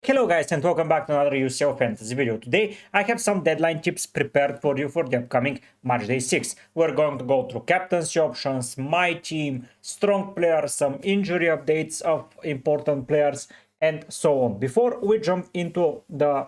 Hello guys and welcome back to another UCL Fantasy video. Today I have some deadline tips prepared for you for the upcoming Matchday 6. We're going to go through captaincy options, my team, strong players, some injury updates of important players and so on. Before we jump into the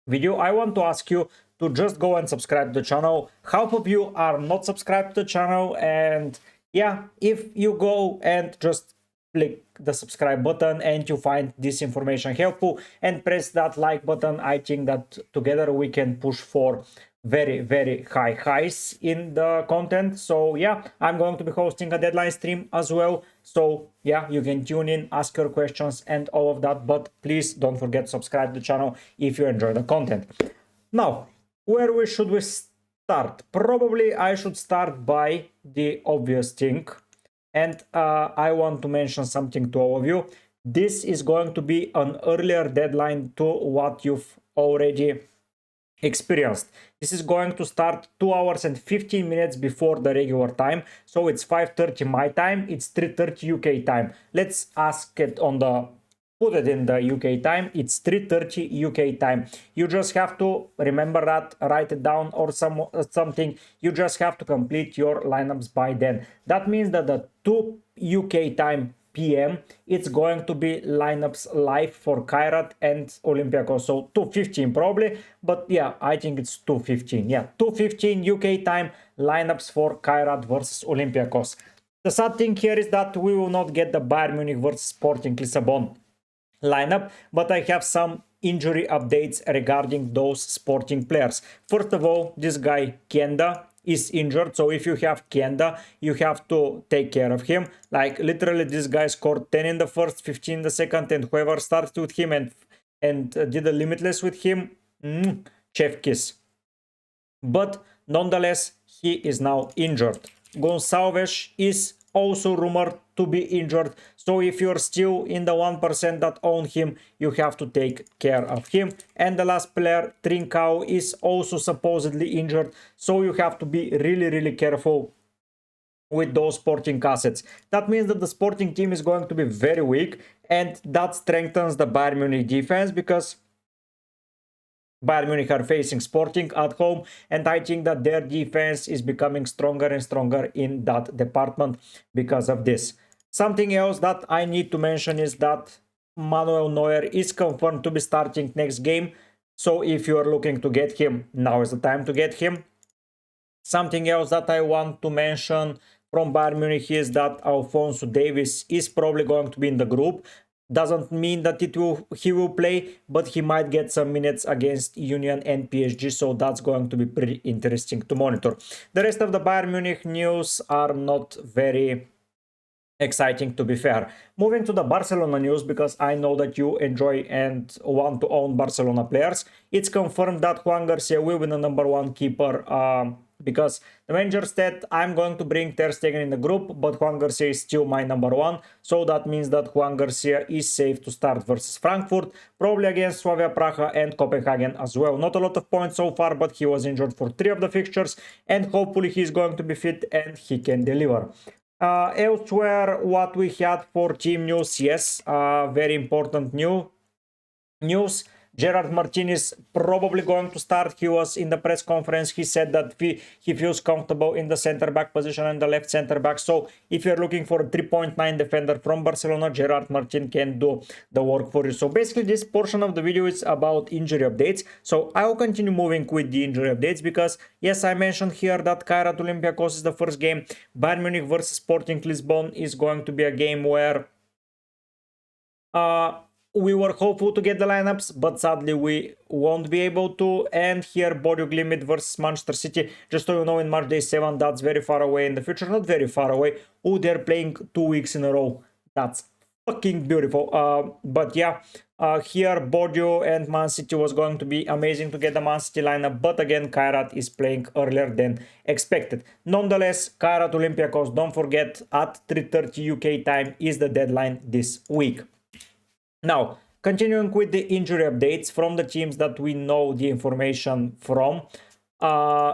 video, I want to ask you to just go and subscribe to the channel. Half of you are not subscribed to the channel, and yeah, if you go and just click the subscribe button and you find this information helpful and press that like button, I think that together we can push for very high highs in the content. So yeah, I'm going to be hosting a deadline stream as well, so yeah, you can tune in, ask your questions and all of that, but please don't forget to subscribe to the channel if you enjoy the content. Now, where should we start? Probably I should start by the obvious thing, and I want to mention something to all of you. This is going to be an earlier deadline to what you've already experienced. This is going to start 2 hours and 15 minutes before the regular time. So it's 5:30 my time, it's 3:30 UK time. Let's ask it on the put it in the UK time. It's 3:30 UK time. You just have to remember that, write it down or something. You just have to complete your lineups by then. That means that the 2 UK time PM, it's going to be lineups live for Kairat and Olympiacos. So 2:15 probably, but yeah, I think it's 2:15. Yeah, 2:15 UK time, lineups for Kairat versus Olympiacos. The sad thing here is that we will not get the Bayern Munich versus Sporting Lisbon lineup, but I have some injury updates regarding those Sporting players. First of all, this guy Kenda is injured, so if you have Kenda, you have to take care of him. Like literally, this guy scored 10 in the first, 15 in the second, and whoever started with him and did a limitless with him, chef kiss. But nonetheless, he is now injured. Gonçalves is also rumored to be injured, so if you're still in the 1% that own him, you have to take care of him. And the last player, Trincao, is also supposedly injured, so you have to be really careful with those Sporting assets. That means that the Sporting team is going to be very weak, and that strengthens the Bayern Munich defense, because Bayern Munich are facing Sporting at home, and I think that their defense is becoming stronger and stronger in that department because of this. Something else that I need to mention is that Manuel Neuer is confirmed to be starting next game, so if you are looking to get him, now is the time to get him. Something else that I want to mention from Bayern Munich is that Alphonso Davies is probably going to be in the group. Doesn't mean that he will play, but he might get some minutes against Union and PSG, so that's going to be pretty interesting to monitor. The rest of the Bayern Munich news are not very exciting, to be fair. Moving to the Barcelona news, because I know that you enjoy and want to own Barcelona players. It's confirmed that Juan Garcia will be the #1 keeper, because the manager said, I'm going to bring Ter Stegen in the group, but Juan Garcia is still my #1. So that means that Juan Garcia is safe to start versus Frankfurt, probably against Slavia Praha and Copenhagen as well. Not a lot of points so far, but he was injured for 3 of the fixtures, and hopefully he's going to be fit and he can deliver. Elsewhere, what we had for team news, yes, very important news. Gerard Martin is probably going to start. He was in the press conference. He said that he feels comfortable in the center back position and the left center back. So if you're looking for a 3.9 defender from Barcelona, Gerard Martin can do the work for you. So basically, this portion of the video is about injury updates. So I will continue moving with the injury updates, because yes, I mentioned here that Kairat Olympiacos is the first game. Bayern Munich versus Sporting Lisbon is going to be a game where we were hopeful to get the lineups, but sadly we won't be able to. And here, Bodo Glimt versus Manchester City. Just so you know, in Matchday 7, that's very far away in the future. Not very far away. Oh, they're playing 2 weeks in a row. That's fucking beautiful. But yeah, here Bodo and Man City was going to be amazing to get the Man City lineup. But again, Kairat is playing earlier than expected. Nonetheless, Kairat Olympiacos, don't forget, at 3:30 UK time is the deadline this week. Now, continuing with the injury updates from the teams that we know the information from.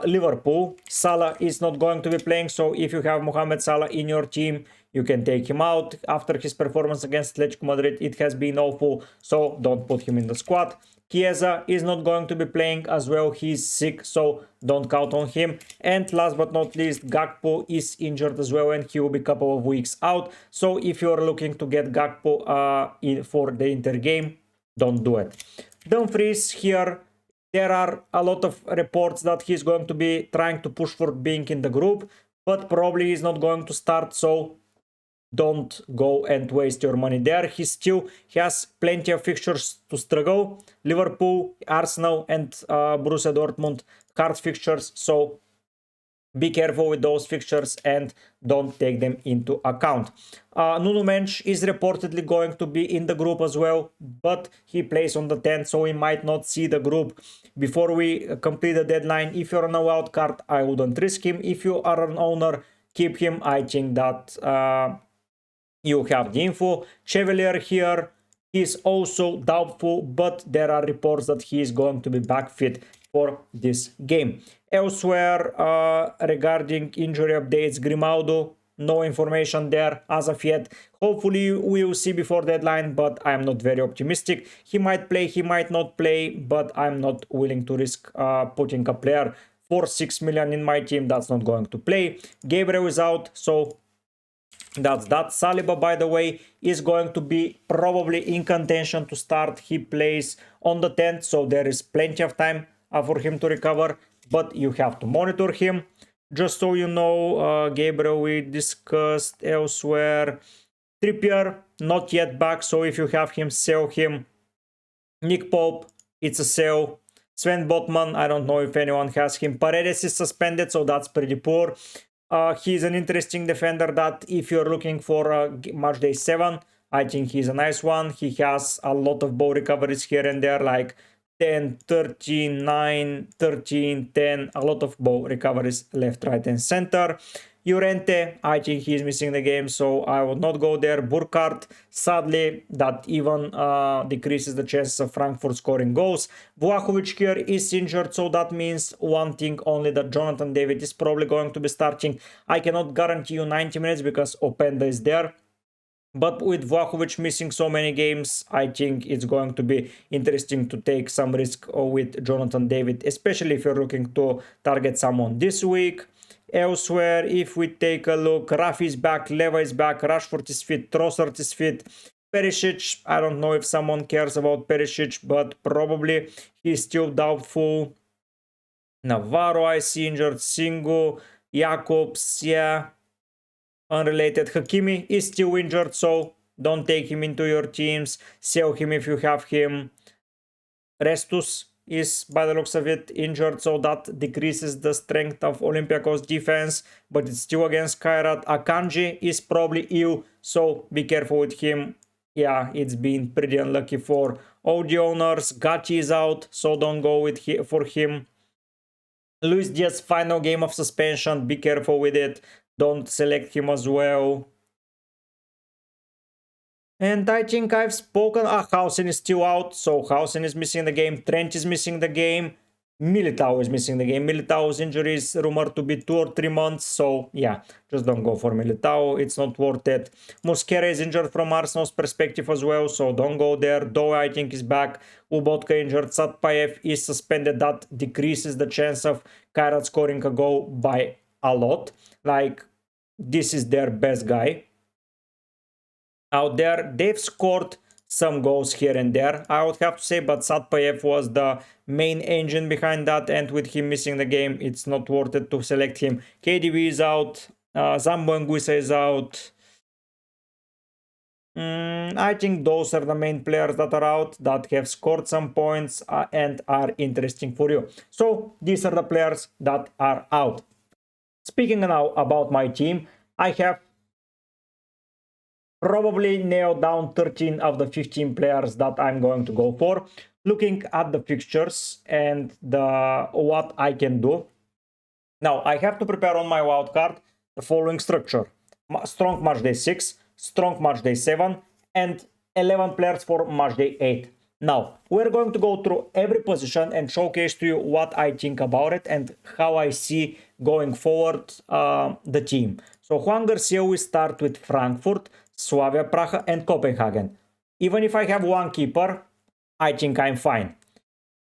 Liverpool. Salah is not going to be playing, so if you have Mohamed Salah in your team, you can take him out. After his performance against Atletico Madrid, it has been awful, so don't put him in the squad. Chiesa is not going to be playing as well. He's sick, so don't count on him. And last but not least, Gakpo is injured as well, and he will be a couple of weeks out. So if you're looking to get Gakpo for the Inter game, don't do it. Dumfries here. There are a lot of reports that he's going to be trying to push for being in the group, but probably he's not going to start, so don't go and waste your money there. He still has plenty of fixtures to struggle. Liverpool, Arsenal and Borussia Dortmund hard fixtures, so be careful with those fixtures and don't take them into account. Nuno Mensch is reportedly going to be in the group as well, but he plays on the 10th, so we might not see the group before we complete the deadline. If you're on a wild card, I wouldn't risk him. If you are an owner, keep him. I think that you have the info. Chevalier here is also doubtful, but there are reports that he is going to be back fit for this game. Elsewhere, regarding injury updates, Grimaldo, no information there as of yet. Hopefully we will see before deadline, but I'm not very optimistic. He might play, he might not play, but I'm not willing to risk putting a player for 6 million in my team that's not going to play. Gabriel is out, so that's that. Saliba, by the way, is going to be probably in contention to start. He plays on the 10th, so there is plenty of time for him to recover, but you have to monitor him. Just so you know, Gabriel we discussed elsewhere. Trippier, not yet back, so if you have him, sell him. Nick Pope, it's a sell. Sven Botman, I don't know if anyone has him. Paredes is suspended, so that's pretty poor. He's an interesting defender that if you're looking for Matchday 7, I think he's a nice one. He has a lot of ball recoveries here and there, like 10, 13, 9, 13, 10, a lot of ball recoveries left, right and center. Llorente, I think he's missing the game, so I will not go there. Burkhardt, sadly, that even decreases the chances of Frankfurt scoring goals. Vlahovic here is injured, so that means one thing only, that Jonathan David is probably going to be starting. I cannot guarantee you 90 minutes because Openda is there. But with Vlahovic missing so many games, I think it's going to be interesting to take some risk with Jonathan David, especially if you're looking to target someone this week. Elsewhere, if we take a look, Rafi is back, Leva is back, Rashford is fit, Trossard is fit, Perisic, I don't know if someone cares about Perisic, but probably he's still doubtful. Navarro, I see injured, Singo, Jacobs, yeah, unrelated. Hakimi is still injured, so don't take him into your teams. Sell him if you have him. Restus is, by the looks of it, injured, so that decreases the strength of Olympiacos defense, but it's still against Kairat. Akanji is probably ill, so be careful with him. Yeah, it's been pretty unlucky for all the owners. Gatti is out, so don't go for him. Luis Diaz, final game of suspension, be careful with it. Don't select him as well. And I think I've spoken. Hausen is still out, so Hausen is missing the game. Trent is missing the game. Militao is missing the game. Militao's injury is rumored to be 2 or 3 months, so yeah, just don't go for Militao. It's not worth it. Mosquera is injured from Arsenal's perspective as well, so don't go there. Doe, I think, is back. Ubotka injured. Satpayev is suspended. That decreases the chance of Kairat scoring a goal by a lot. Like, this is their best guy out there. They've scored some goals here and there, I would have to say, but Satpayev was the main engine behind that, and with him missing the game, it's not worth it to select him. KDB is out, Zambo Anguissa is out. I think those are the main players that are out, that have scored some points and are interesting for you. So these are the players that are out. Speaking now about my team, I have probably nailed down 13 of the 15 players that I'm going to go for. Looking at the fixtures and what I can do. Now, I have to prepare on my wildcard the following structure. Strong Matchday 6, Strong Matchday 7, and 11 players for Matchday 8. Now, we're going to go through every position and showcase to you what I think about it and how I see going forward the team. So Juan Garcia, we start with Frankfurt, Slavia Praha and Copenhagen. Even if I have one keeper, I think I'm fine.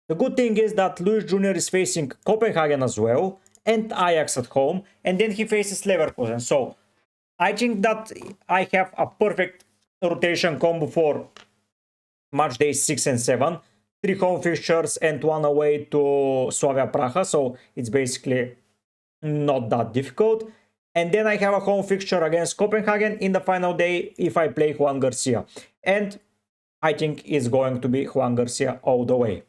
The good thing is that Luis Jr. is facing Copenhagen as well and Ajax at home, and then he faces Leverkusen. So I think that I have a perfect rotation combo for match day 6 and 7. 3 home fixtures and 1 away to Slavia Praha, so it's basically not that difficult. And then I have a home fixture against Copenhagen in the final day if I play Juan Garcia. And I think it's going to be Juan Garcia all the way.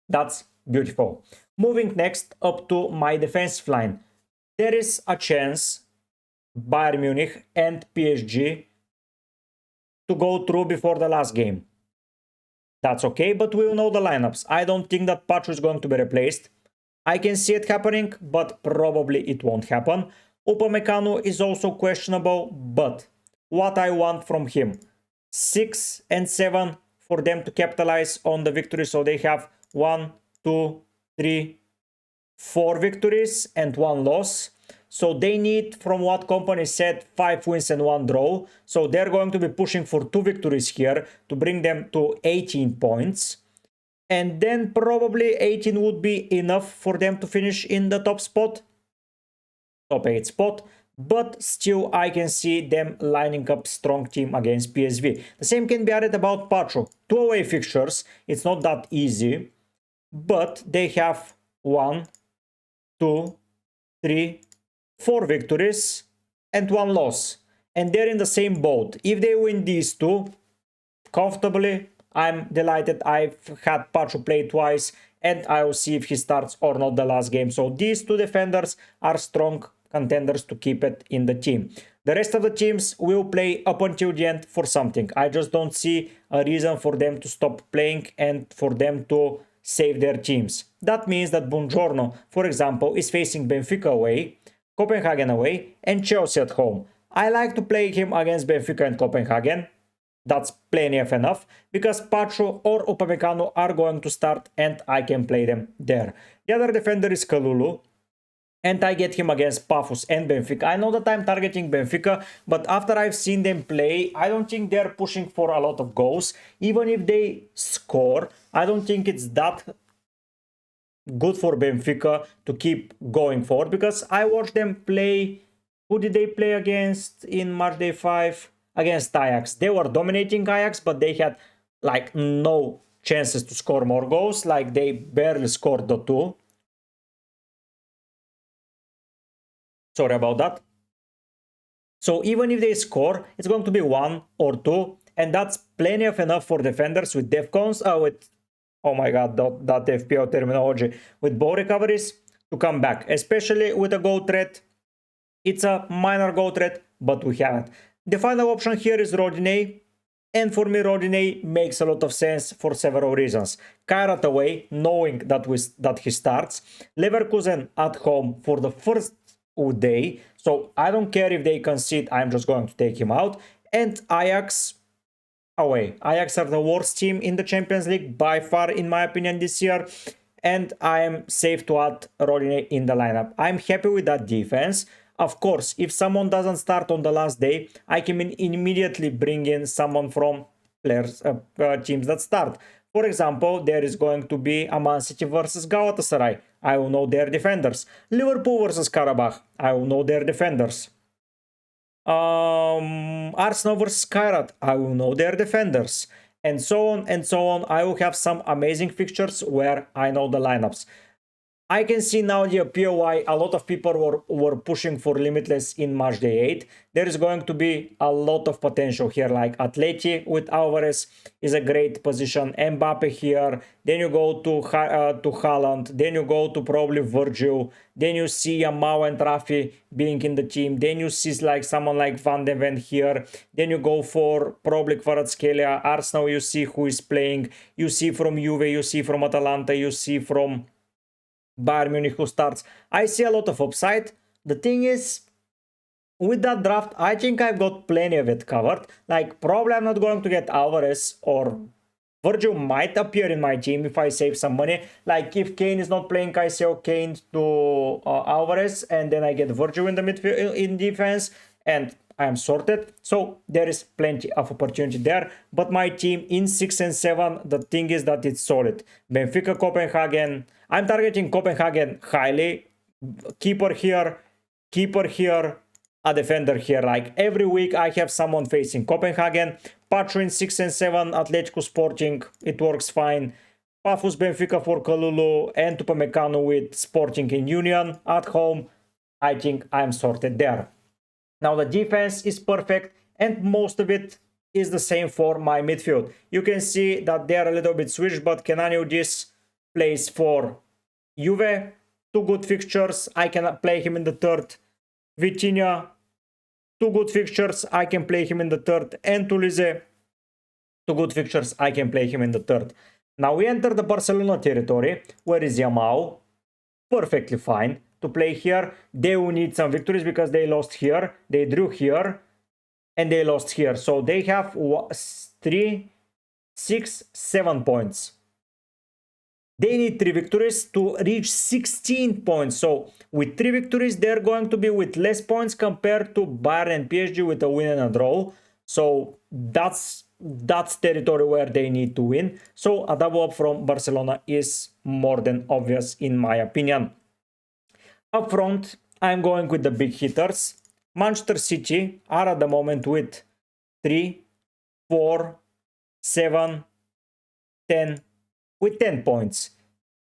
That's beautiful. Moving next up to my defensive line. There is a chance Bayern Munich and PSG to go through before the last game. That's okay, but we will know the lineups. I don't think that Pacho is going to be replaced. I can see it happening, but probably it won't happen. Upamecano is also questionable, but what I want from him, 6 and 7 for them to capitalize on the victory. So they have 1, 2, 3, 4 victories and 1 loss. So they need, from what company said, 5 wins and 1 draw. So they're going to be pushing for 2 victories here to bring them to 18 points. And then probably 18 would be enough for them to finish in the top spot. Top 8 spot. But still I can see them lining up strong team against PSV. The same can be added about Pacho. 2 away fixtures. It's not that easy. But they have 1, 2, 3, 4 victories and 1 loss. And they're in the same boat. If they win these 2 comfortably, I'm delighted. I've had Pacho play twice and I will see if he starts or not the last game. So these 2 defenders are strong contenders to keep it in the team. The rest of the teams will play up until the end for something. I just don't see a reason for them to stop playing and for them to save their teams. That means that Buongiorno, for example, is facing Benfica away, Copenhagen away and Chelsea at home. I like to play him against Benfica and Copenhagen. That's plenty of enough because Pacho or Upamecano are going to start and I can play them there. The other defender is Kalulu and I get him against Pafos and Benfica. I know that I'm targeting Benfica, but after I've seen them play, I don't think they're pushing for a lot of goals. Even if they score, I don't think it's that good for Benfica to keep going forward because I watched them play. Who did they play against in match day 5? Against Ajax. They were dominating Ajax, but they had like no chances to score more goals. Like they barely scored the 2. Sorry about that. So even if they score, it's going to be 1 or 2. And that's plenty of enough for defenders with defcons, oh my god, that FPL terminology, with ball recoveries to come back, especially with a goal threat. It's a minor goal threat, but we haven't. The final option here is Rodinei, and for me Rodinei makes a lot of sense for several reasons. Kairat away, knowing that he starts. Leverkusen at home for the first day, so I don't care if they concede, I'm just going to take him out. And Ajax away. Ajax are the worst team in the Champions League by far in my opinion this year, and I am safe to add Rodinei in the lineup. I'm happy with that defense. Of course, if someone doesn't start on the last day, I can immediately bring in someone from teams that start. For example, there is going to be a Man City versus Galatasaray. I will know their defenders. Liverpool versus Karabakh. I will know their defenders. Arsenal versus Kairat. I will know their defenders. And so on and so on. I will have some amazing fixtures where I know the lineups. I can see now the appeal why a lot of people were pushing for Limitless in match day 8. There is going to be a lot of potential here, like Atleti with Alvarez is a great position, Mbappe here, then you go to Haaland, then you go to probably Virgil, then you see Yamal and Rafi being in the team, then you see like someone like Van de Ven here, then you go for probably Kvaratskhelia, Arsenal you see who is playing, you see from Juve, you see from Atalanta, you see from Bayern Munich who starts. I see a lot of upside. The thing is, with that draft, I think I've got plenty of it covered. Like, probably I'm not going to get Alvarez or Virgil might appear in my team if I save some money. Like if Kane is not playing, I sell Kane to Alvarez, and then I get Virgil in the midfield in defense, and I am sorted. So there is plenty of opportunity there. But my team in 6 and 7, the thing is that it's solid. Benfica, Copenhagen. I'm targeting Copenhagen highly. Keeper here, a defender here. Like every week I have someone facing Copenhagen. Pacho in 6 and 7, Atletico Sporting, it works fine. Pafus Benfica for Kalulu, and Tupamecano with Sporting in Union at home. I think I'm sorted there. Now the defense is perfect, and most of it is the same for my midfield. You can see that they are a little bit switched, but Kenanioudis plays for Juve. 2 good fixtures, I can play him in the third. Vitinha, 2 good fixtures, I can play him in the third. And Tulise, 2 good fixtures, I can play him in the third. Now we enter the Barcelona territory. Where is Yamal? Perfectly fine to play here. They will need some victories because they lost here, they drew here, and they lost here. So they have 3, 6, 7 points. They need 3 victories to reach 16 points. So with 3 victories, they're going to be with less points compared to Bayern and PSG with a win and a draw. So that's territory where they need to win. So a double up from Barcelona is more than obvious in my opinion. Up front, I'm going with the big hitters. Manchester City are at the moment with 3, 4, 7, 10, with 10 points.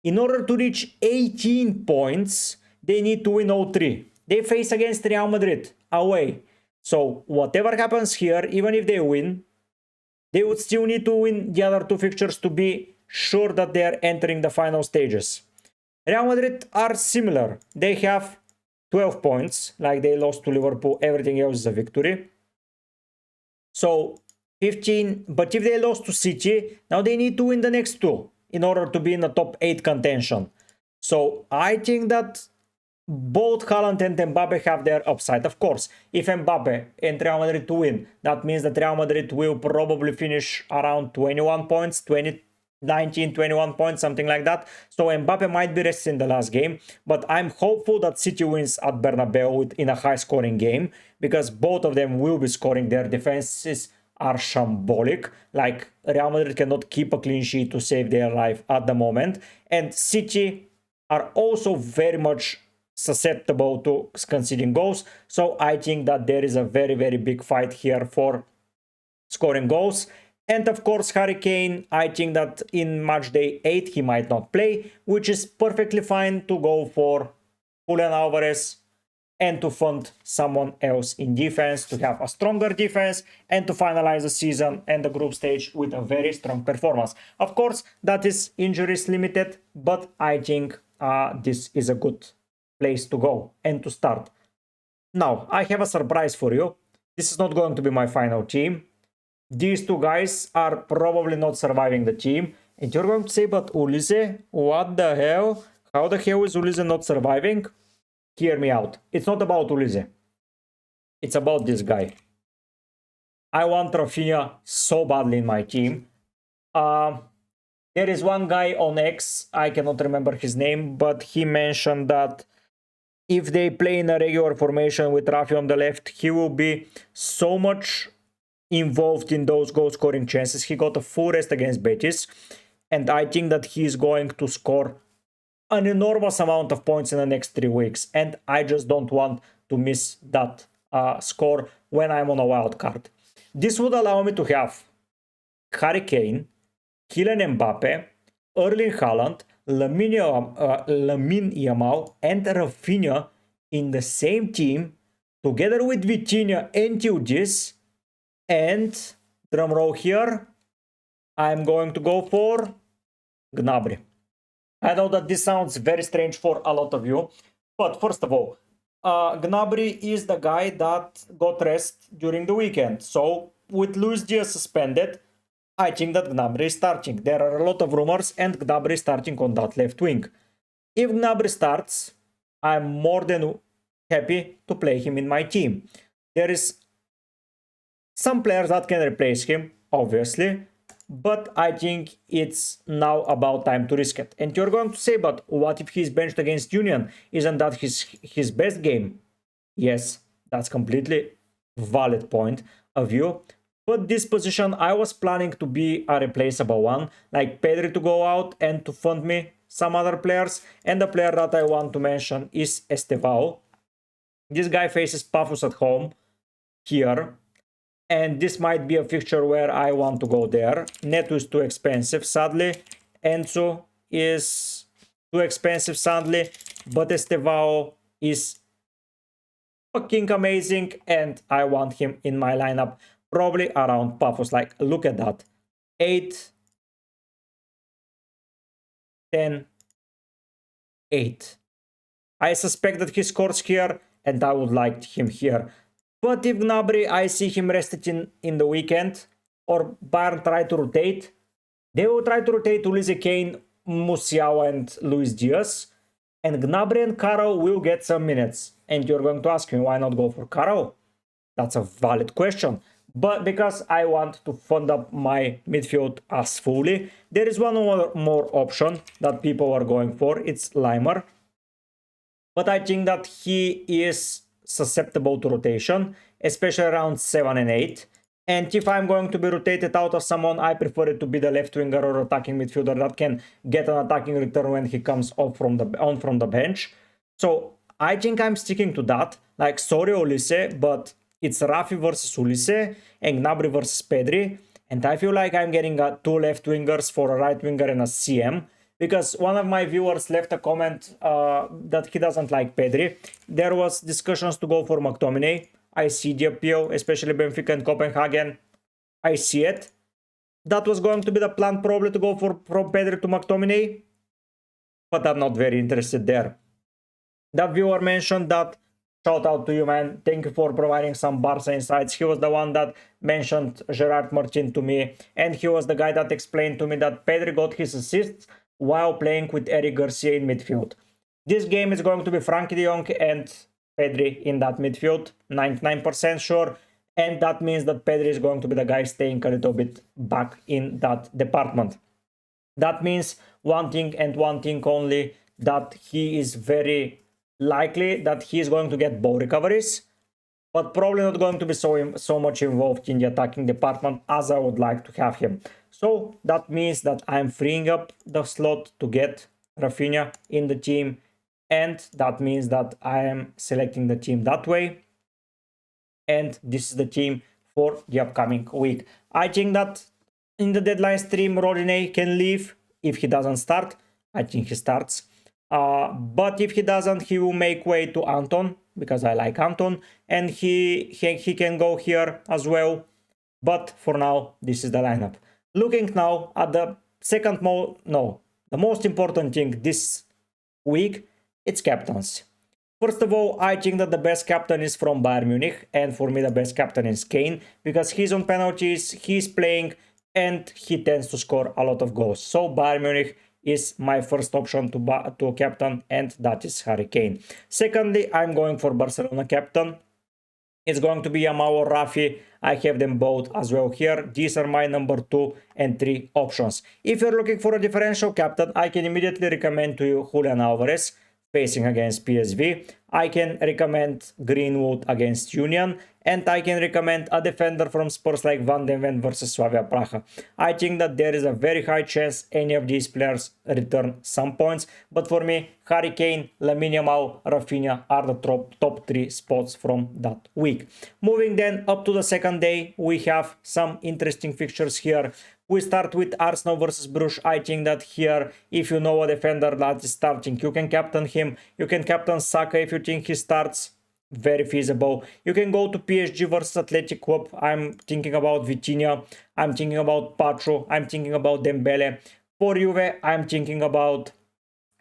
In order to reach 18 points, they need to win all 3. They face against Real Madrid away. So whatever happens here, even if they win, they would still need to win the other 2 fixtures to be sure that they are entering the final stages. Real Madrid are similar. They have 12 points, like they lost to Liverpool. Everything else is a victory. So 15, but if they lost to City, now they need to win the next 2 in order to be in the top 8 contention. So I think that both Haaland and Mbappe have their upside. Of course, if Mbappe and Real Madrid to win, that means that Real Madrid will probably finish around 21 points, 19, 21 points, something like that. So Mbappe might be rested in the last game, but I'm hopeful that City wins at Bernabeu in a high-scoring game, because both of them will be scoring. Their defenses are shambolic. Like Real Madrid cannot keep a clean sheet to save their life at the moment, and City are also very much susceptible to conceding goals. So I think that there is a very, very big fight here for scoring goals. And of course, Harry Kane, I think that in Matchday 8 he might not play, which is perfectly fine to go for Julian Alvarez and to fund someone else in defense, to have a stronger defense, and to finalize the season and the group stage with a very strong performance. Of course, that is injuries limited, but I think this is a good place to go and to start. Now, I have a surprise for you. This is not going to be my final team. These 2 guys are probably not surviving the team. And you're going to say, but Ulise, what the hell? How the hell is Ulise not surviving? Hear me out. It's not about Ulise. It's about this guy. I want Rafinha so badly in my team. There is one guy on X, I cannot remember his name, but he mentioned that if they play in a regular formation with Rafi on the left, he will be so much involved in those goal scoring chances. He got a full rest against Betis, and I think that he is going to score an enormous amount of points in the next 3 weeks, and I just don't want to miss that score when I'm on a wild card. This would allow me to have Harry Kane, Kylian Mbappe, Erling Haaland, Lamine Yamal, and Rafinha in the same team, together with Vitinha and Teodis. And drumroll here, I'm going to go for Gnabry. I know that this sounds very strange for a lot of you, but first of all, Gnabry is the guy that got rest during the weekend. So with Luis Diaz suspended, I think that Gnabry is starting. There are a lot of rumors, and Gnabry is starting on that left wing. If Gnabry starts, I'm more than happy to play him in my team. There is some players that can replace him, obviously, but I think it's now about time to risk it. And you're going to say, but what if he's benched against Union? Isn't that his best game? Yes, that's completely valid point of view. But this position, I was planning to be a replaceable one, like Pedri to go out and to fund me some other players. And the player that I want to mention is Estevao. This guy faces Pafos at home here. And this might be a fixture where I want to go there. Neto is too expensive, sadly. Enzo is too expensive, sadly. But Estevao is fucking amazing. And I want him in my lineup. Probably around Pafos. Like, look at that. 8, 10, 8. I suspect that he scores here. And I would like him here. But if Gnabry, I see him rested in the weekend, or Bayern try to rotate, they will try to rotate Ulise Kane, Musiala and Luis Diaz, and Gnabry and Caro will get some minutes. And you're going to ask me, why not go for Caro? That's a valid question. But because I want to fund up my midfield as fully, there is one more option that people are going for. It's Limer. But I think that he is susceptible to rotation, especially around 7 and 8. And if I'm going to be rotated out of someone, I prefer it to be the left winger or attacking midfielder that can get an attacking return when he comes off from the bench. So I think I'm sticking to that. Like, sorry Ulise, but it's Rafi versus Ulise and Gnabry versus Pedri. And I feel like I'm getting 2 left wingers for a right winger and a CM. Because one of my viewers left a comment that he doesn't like Pedri. There was discussions to go for McTominay. I see the appeal, especially Benfica and Copenhagen. I see it. That was going to be the plan, probably, to go from Pedri to McTominay. But I'm not very interested there. That viewer mentioned that. Shout out to you, man. Thank you for providing some Barca insights. He was the one that mentioned Gerard Martin to me. And he was the guy that explained to me that Pedri got his assists while playing with Eric Garcia in midfield. This game is going to be Frankie de Jong and Pedri in that midfield, 99% sure. And that means that Pedri is going to be the guy staying a little bit back in that department. That means one thing and one thing only, that he is very likely that he is going to get ball recoveries, but probably not going to be so much involved in the attacking department as I would like to have him. So that means that I'm freeing up the slot to get Rafinha in the team, and that means that I am selecting the team that way. And this is the team for the upcoming week. I think that in the deadline stream, Rodinei can leave if he doesn't start. I think he starts. But if he doesn't, he will make way to Anton, because I like Anton, and he can go here as well. But for now, this is the lineup. Looking now at the the most important thing this week, it's captains. First of all, I think that the best captain is from Bayern Munich, and for me the best captain is Kane, because he's on penalties, he's playing, and he tends to score a lot of goals. So Bayern Munich is my first option to captain, and that is Harry Kane. Secondly, I'm going for Barcelona captain. It's going to be Yamal or Rafi. I have them both as well here. These are my number 2 and 3 options. If you're looking for a differential captain, I can immediately recommend to you Julian Alvarez facing against PSV. I can recommend Greenwood against Union, and I can recommend a defender from Spurs like Van den Ven versus Slavia Praha. I think that there is a very high chance any of these players return some points, but for me, Harry Kane, Lamine Yamal, Rafinha are the top 3 spots from that week. Moving then up to the second day, we have some interesting fixtures here. We start with Arsenal versus Bruges. I think that here, if you know a defender that is starting, you can captain him. You can captain Saka if you think he starts. Very feasible. You can go to PSG versus Athletic Club. I'm thinking about Vitinha. I'm thinking about Pacho. I'm thinking about Dembele. For Juve, I'm thinking about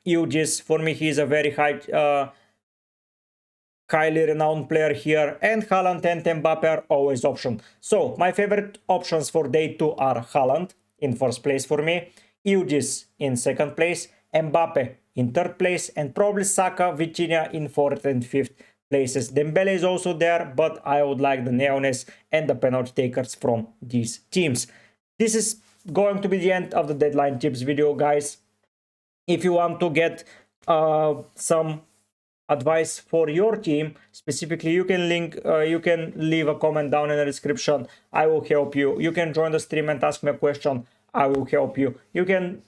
Eugis. For me, he's a very highly renowned player here, and Haaland and Mbappe are always option. So my favorite options for day 2 are Haaland in first place for me, Eugis in second place, Mbappe in third place, and probably Saka, Vitinha in fourth and fifth places. Dembele is also there, but I would like the Neones and the penalty takers from these teams. This is going to be the end of the deadline tips video, guys. If you want to get some advice for your team specifically, you can leave a comment down in the description. I will help you. You can join the stream and ask me a question. I will help you. You can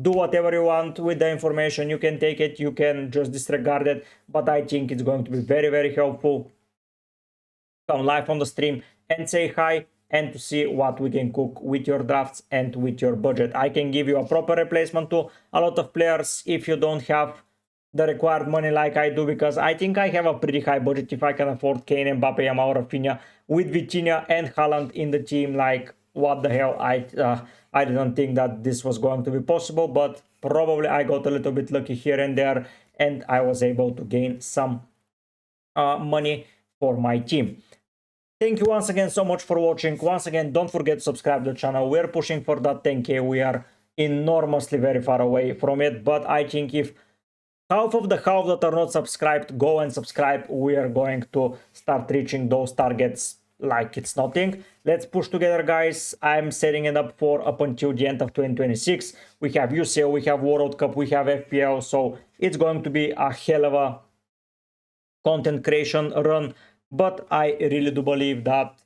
do whatever you want with the information. You can take it, you can just disregard it, but I think it's going to be very, very helpful. Come live on the stream and say hi, and to see what we can cook with your drafts and with your budget. I can give you a proper replacement to a lot of players if you don't have the required money like I do, because I think I have a pretty high budget. If I can afford Kane, Mbappe, Yamal, Rafinha with Vitinha and Haaland in the team, like what the hell, I didn't think that this was going to be possible, but probably I got a little bit lucky here and there, and I was able to gain some money for my team. Thank you once again so much for watching. Once again, don't forget to subscribe to the channel. We're pushing for that 10k. We are enormously very far away from it, but I think if half of the half that are not subscribed go and subscribe, we are going to start reaching those targets like it's nothing. Let's push together, guys. I'm setting it up for up until the end of 2026. We have UCL, we have World Cup, we have FPL, so it's going to be a hell of a content creation run, but I really do believe that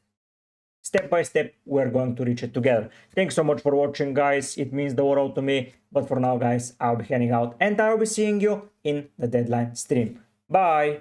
step by step we're going to reach it together. Thanks so much for watching, guys. It means the world to me. But for now, guys, I'll be heading out and I'll be seeing you in the deadline stream. Bye.